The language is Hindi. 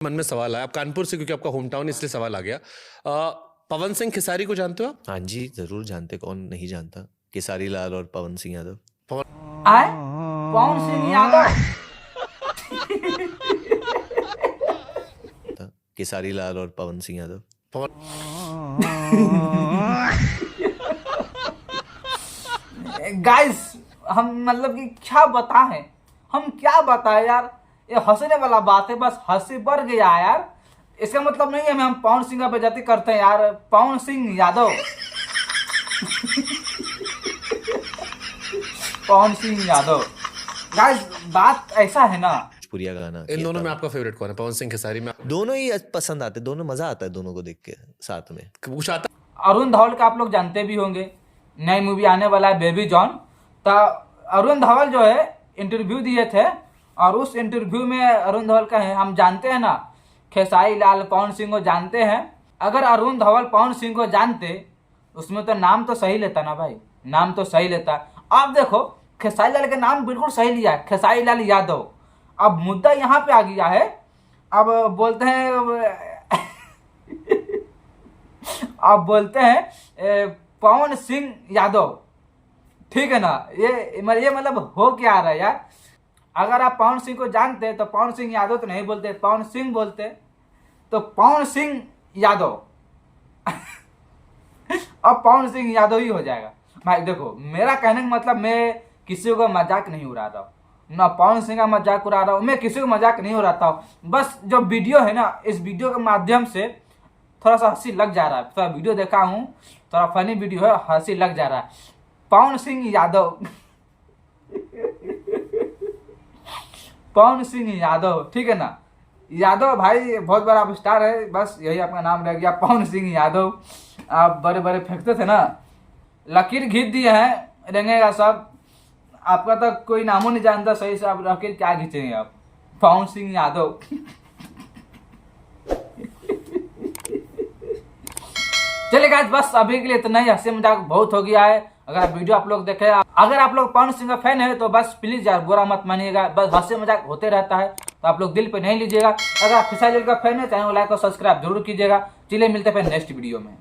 मन में सवाल आया, आप कानपुर से, क्योंकि आपका होम टाउन, इसलिए सवाल आ गया। पवन सिंह खेसारी को जानते हो आप? हाँ जी, जरूर जानते, कौन नहीं जानता। केसारी लाल और पवन सिंह यादव। आए पवन सिंह यादव। केसारी लाल और पवन सिंह यादव। गाइस हम मतलब कि क्या बताएं, हम क्या बताएं यार, ये हंसने वाला बात है, बस हंसी बढ़ गया यार। इसका मतलब नहीं है हम पवन सिंह का बेइज्जती करते हैं यार, पवन सिंह यादव। पवन सिंह यादव। गाइस बात ऐसा है ना, पुरिया गाना। इन दोनों में आपका फेवरेट कौन है? पवन सिंह खेसारी में दोनों ही पसंद आते, दोनों मजा आता है दोनों को देख के साथ में। कुछ आता? अरुण धवल का आप लोग जानते भी होंगे, नई मूवी आने वाला है बेबी जॉन। तो अरुण धवल जो है इंटरव्यू दिए थे, और उस इंटरव्यू में अरुण धवल का है, हम जानते हैं ना खेसारी लाल पवन सिंह को जानते हैं। अगर अरुण धवल पवन सिंह को जानते, उसमें तो नाम तो सही लेता ना भाई, नाम तो सही लेता। आप देखो खेसारी लाल का नाम बिल्कुल सही लिया है, खेसारी लाल यादव। अब मुद्दा यहाँ पे आ गया है, अब बोलते हैं आप बोलते हैं पवन सिंह यादव, ठीक है ना। ये मतलब हो क्या आ रहा है यार। अगर आप पवन सिंह को जानते तो पवन सिंह यादव तो नहीं बोलते, पवन सिंह बोलते, तो पवन सिंह यादव। अब पवन सिंह यादव ही हो जाएगा भाई। देखो मेरा कहने का मतलब, मैं किसी को मजाक नहीं उड़ा रहा हूँ ना, पवन सिंह का मजाक उड़ा रहा हूँ, मैं किसी को मजाक नहीं उड़ाता हूँ। बस जो वीडियो है ना, इस वीडियो के माध्यम से थोड़ा सा हंसी लग जा रहा है। थोड़ा वीडियो देखा हूँ, थोड़ा फनी वीडियो है, हंसी लग जा रहा है। पवन सिंह यादव। पवन सिंह यादव, ठीक है ना। यादव भाई बहुत बड़ा स्टार है, बस यही आपका नाम रह गया, पवन सिंह यादव। आप बड़े बड़े फेंकते थे ना, लकीर खींच दिए हैं, रेंगेगा सब। आपका तो कोई नामो नहीं जानता सही से, आप लकीर क्या खींचेंगे आप? पवन सिंह यादव। चलिए गाइस, बस अभी के लिए इतना ही, हंसी मजाक बहुत हो गया है। अगर वीडियो आप लोग देखे, अगर आप लोग पवन सिंह का फैन है तो बस प्लीज यार बुरा मत मानिएगा, बस हंसी मजाक होते रहता है, तो आप लोग दिल पे नहीं लीजिएगा। अगर आप खेसारी लाल का फैन है, चैनल को लाइक और सब्सक्राइब जरूर कीजिएगा। चलिए मिलते हैं फिर नेक्स्ट वीडियो में।